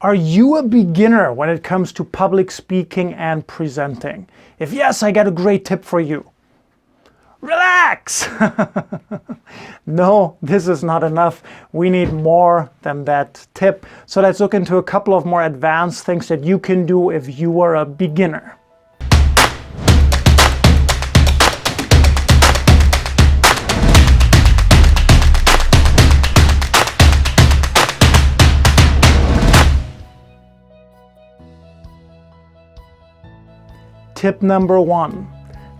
Are you a beginner when it comes to public speaking and presenting? If yes, I got a great tip for you. Relax! No, this is not enough. We need more than that tip. So let's look into a couple of more advanced things that you can do if you are a beginner. Tip number 1.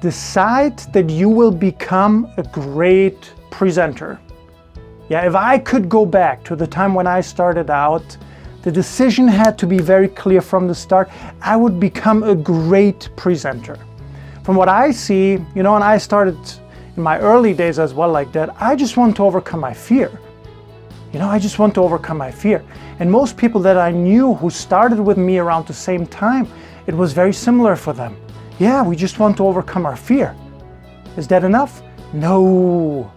Decide that you will become a great presenter. Yeah, if I could go back to the time when I started out, the decision had to be very clear from the start. I would become a great presenter. From what I see, and I started in my early days as well like that, I just want to overcome my fear. I just want to overcome my fear. And most people that I knew who started with me around the same time, it was very similar for them. Yeah, we just want to overcome our fear. Is that enough? No,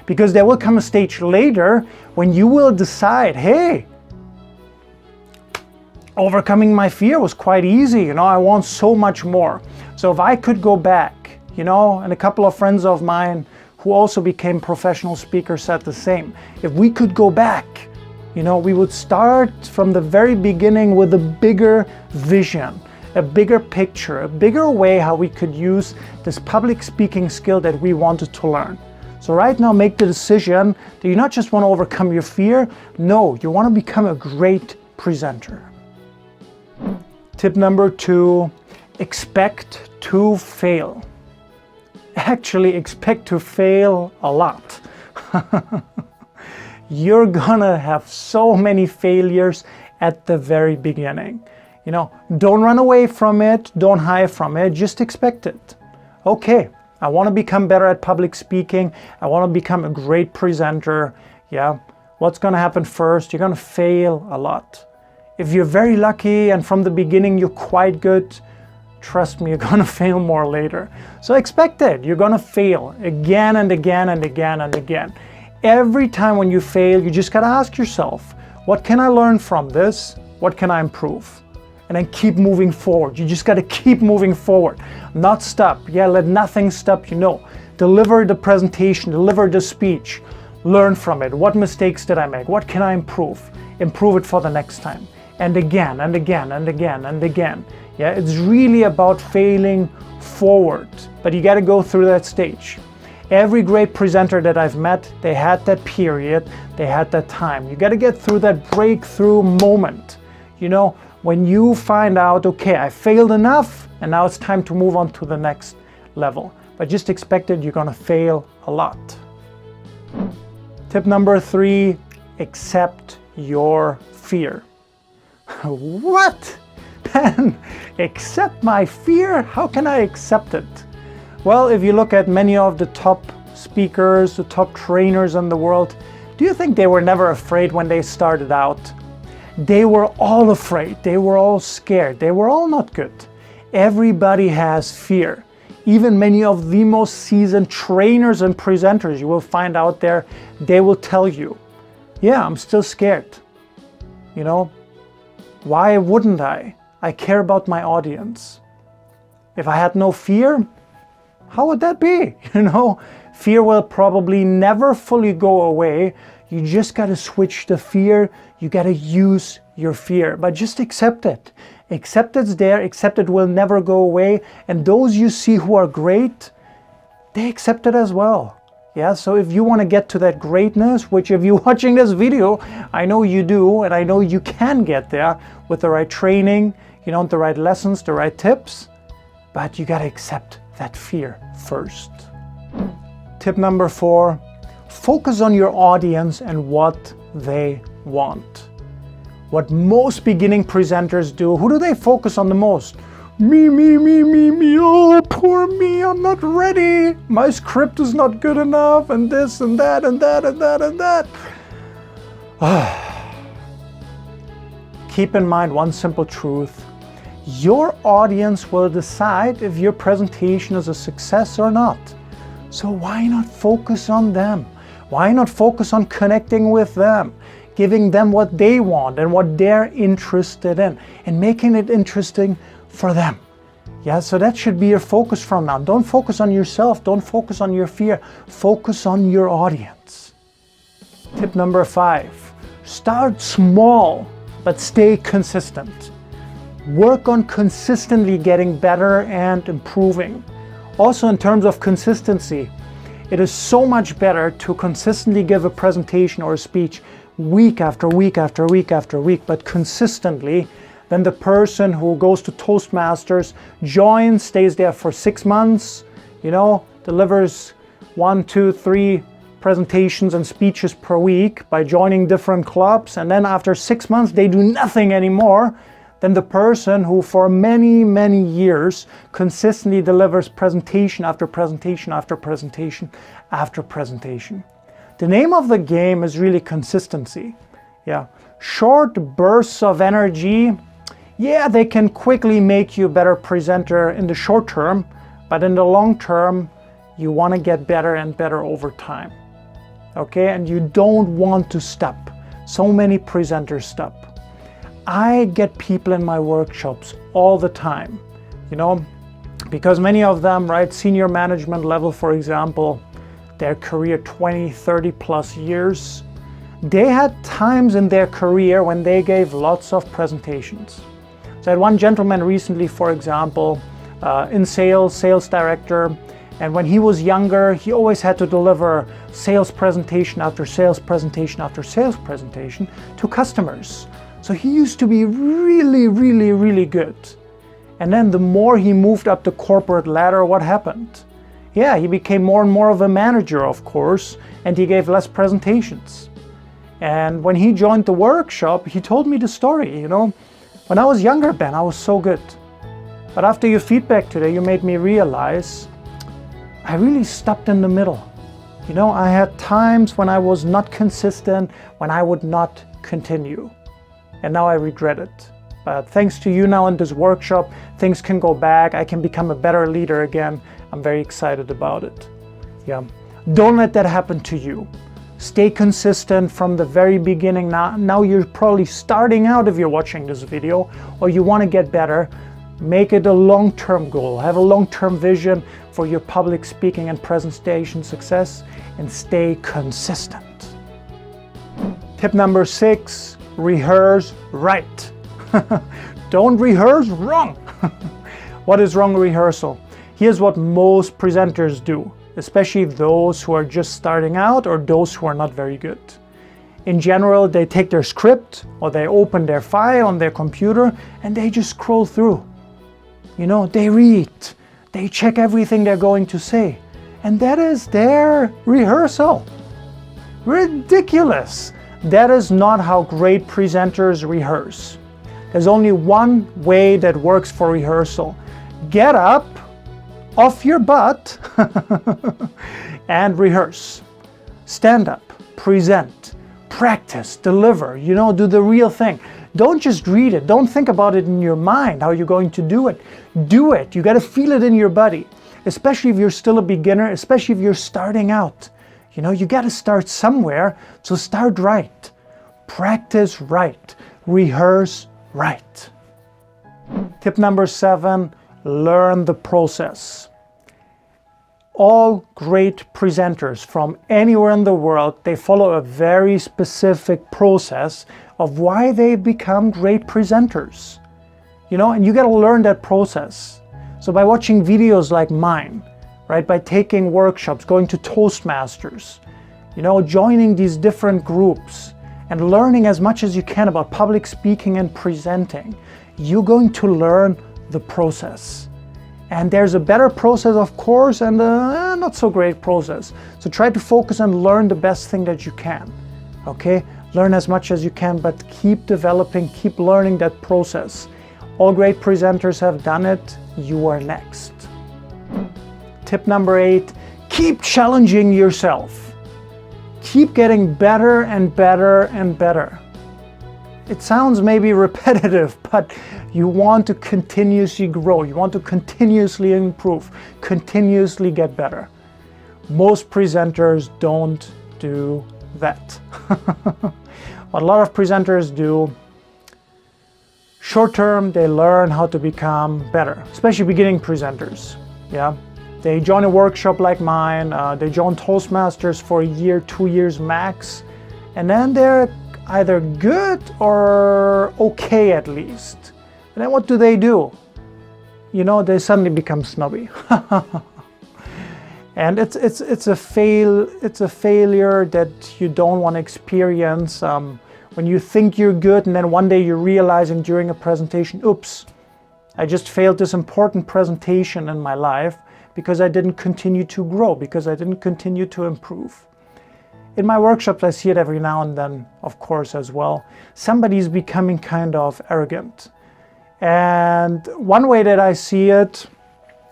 because there will come a stage later when you will decide, hey, overcoming my fear was quite easy, I want so much more. So if I could go back, and a couple of friends of mine who also became professional speakers said the same. If we could go back, we would start from the very beginning with a bigger vision, a bigger picture, a bigger way how we could use this public speaking skill that we wanted to learn. So right now, make the decision that you not just want to overcome your fear, no, you want to become a great presenter. Tip number 2, expect to fail. Actually, expect to fail a lot. You're gonna have so many failures at the very beginning. Don't run away from it, don't hide from it, just expect it. Okay, I want to become better at public speaking, I want to become a great presenter. Yeah, what's going to happen first? You're going to fail a lot. If you're very lucky and from the beginning you're quite good, trust me, you're going to fail more later. So expect it, you're going to fail again and again and again and again. Every time when you fail, you just got to ask yourself, what can I learn from this? What can I improve? And then keep moving forward. You just got to keep moving forward, not stop. Yeah, let nothing stop you. Deliver the presentation, deliver the speech, learn from it. What mistakes did I make? What can I improve? Improve it for the next time. And again, and again, and again, and again. Yeah, it's really about failing forward, but you got to go through that stage. Every great presenter that I've met, they had that period, they had that time. You got to get through that breakthrough moment. When you find out, okay, I failed enough, and now it's time to move on to the next level. But just expect it, you're gonna fail a lot. Tip number 3, accept your fear. What? Man, accept my fear? How can I accept it? Well, if you look at many of the top speakers, the top trainers in the world, do you think they were never afraid when they started out? They were all afraid, they were all scared, they were all not good. Everybody has fear. Even many of the most seasoned trainers and presenters you will find out there, they will tell you, yeah, I'm still scared. Why wouldn't I? I care about my audience. If I had no fear, how would that be? Fear will probably never fully go away. You just got to switch the fear. You got to use your fear, but just accept it. Accept it's there, accept it will never go away. And those you see who are great, they accept it as well. Yeah, so if you want to get to that greatness, which if you're watching this video, I know you do, and I know you can get there with the right training, the right lessons, the right tips, but you got to accept that fear first. Tip number 4, focus on your audience and what they want. What most beginning presenters do, who do they focus on the most? Me, oh, poor me, I'm not ready. My script is not good enough, and this and that and that and that and that. Keep in mind one simple truth. Your audience will decide if your presentation is a success or not. So why not focus on them? Why not focus on connecting with them? giving them what they want and what they're interested in, and making it interesting for them. Yeah, so that should be your focus from now. Don't focus on yourself, don't focus on your fear, focus on your audience. Tip number 5, start small, but stay consistent. Work on consistently getting better and improving. Also, in terms of consistency, it is so much better to consistently give a presentation or a speech week after week after week after week, but consistently, than the person who goes to Toastmasters, joins, stays there for 6 months, delivers 1, 2, 3 presentations and speeches per week by joining different clubs, and then after 6 months they do nothing anymore, than the person who for many, many years consistently delivers presentation after presentation after presentation after presentation. The name of the game is really consistency. Yeah, short bursts of energy, yeah, they can quickly make you a better presenter in the short term, but in the long term, you want to get better and better over time. Okay, and you don't want to stop. So many presenters stop. I get people in my workshops all the time, because many of them, right, senior management level, for example, their career 20, 30 plus years, they had times in their career when they gave lots of presentations. So I had one gentleman recently, for example, in sales director, and when he was younger, he always had to deliver sales presentation after sales presentation after sales presentation to customers. So he used to be really, really, really good. And then the more he moved up the corporate ladder, what happened? Yeah, he became more and more of a manager, of course, and he gave less presentations. And when he joined the workshop, he told me the story, when I was younger, Ben, I was so good. But after your feedback today, you made me realize I really stopped in the middle. I had times when I was not consistent, when I would not continue. And now I regret it. But thanks to you now in this workshop, things can go back. I can become a better leader again. I'm very excited about it. Yeah. Don't let that happen to you. Stay consistent from the very beginning. Now you're probably starting out if you're watching this video, or you want to get better. Make it a long-term goal. Have a long-term vision for your public speaking and presentation success, and stay consistent. Tip number 6, rehearse right. Don't rehearse wrong. What is wrong rehearsal? Here's what most presenters do, especially those who are just starting out or those who are not very good. In general, they take their script or they open their file on their computer and they just scroll through. They read, they check everything they're going to say, and that is their rehearsal. Ridiculous. That is not how great presenters rehearse. There's only one way that works for rehearsal. Get up off your butt and rehearse. Stand up, present, practice, deliver, do the real thing. Don't just read it. Don't think about it in your mind, how you're going to do it. Do it. You got to feel it in your body, especially if you're still a beginner, especially if you're starting out. You got to start somewhere, so start right. Practice right. Rehearse right. Tip number 7, learn the process. All great presenters from anywhere in the world, they follow a very specific process of why they become great presenters. And you got to learn that process. So by watching videos like mine, right, by taking workshops, going to Toastmasters, joining these different groups and learning as much as you can about public speaking and presenting, you're going to learn the process. And there's a better process, of course, and a not so great process. So try to focus and learn the best thing that you can. Okay? Learn as much as you can, but keep developing, keep learning that process. All great presenters have done it. You are next. Tip number 8, keep challenging yourself. Keep getting better and better and better. It sounds maybe repetitive, but you want to continuously grow. You want to continuously improve, continuously get better. Most presenters don't do that. What a lot of presenters do, short term, they learn how to become better, especially beginning presenters. Yeah, they join a workshop like mine, they join Toastmasters for a year, 2 years max, and then they're either good or okay at least. And then what do? You know, they suddenly become snobby. And it's a failure that you don't want to experience. When you think you're good and then one day you're realizing during a presentation, oops, I just failed this important presentation in my life because I didn't continue to grow, because I didn't continue to improve. In my workshops, I see it every now and then, of course, as well. Somebody's becoming kind of arrogant. And one way that I see it,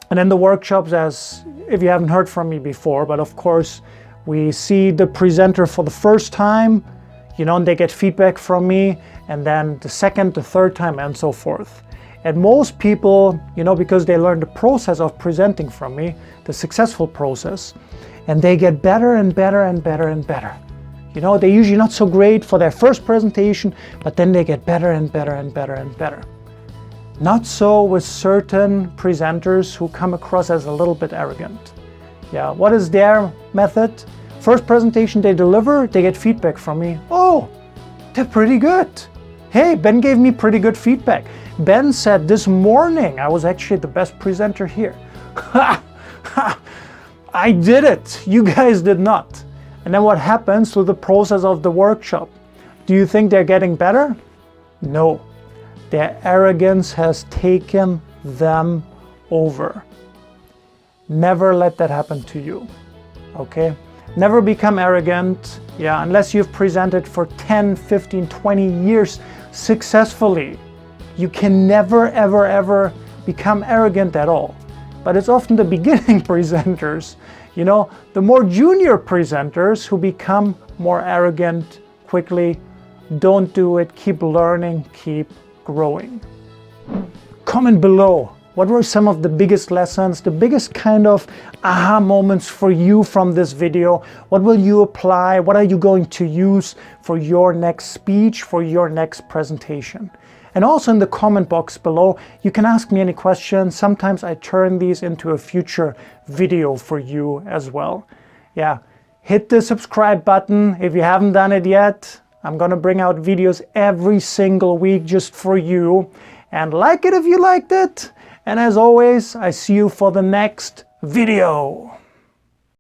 and in the workshops, as if you haven't heard from me before, but of course, we see the presenter for the first time, you know, and they get feedback from me, and then the second, the third time, and so forth. And most people, you know, because they learn the process of presenting from me, the successful process, and they get better and better and better and better. You know, they're usually not so great for their first presentation, but then they get better and better and better and better. Not so with certain presenters who come across as a little bit arrogant. Yeah, what is their method? First presentation they deliver, they get feedback from me. Oh, they're pretty good. Hey, Ben gave me pretty good feedback. Ben said this morning I was actually the best presenter here. I did it. You guys did not. And then what happens through the process of the workshop? Do you think they're getting better? No. Their arrogance has taken them over. Never let that happen to you, okay? Never become arrogant, yeah, unless you've presented for 10, 15, 20 years successfully. You can never, ever, ever become arrogant at all. But it's often the beginning presenters, you know, the more junior presenters who become more arrogant quickly. Don't do it. Keep learning, keep growing. Comment below. What were some of the biggest lessons, the biggest kind of aha moments for you from this video? What will you apply? What are you going to use for your next speech, for your next presentation? And also in the comment box below, you can ask me any questions. Sometimes I turn these into a future video for you as well. Yeah, hit the subscribe button if you haven't done it yet. I'm gonna bring out videos every single week just for you. And like it if you liked it. And as always, I see you for the next video.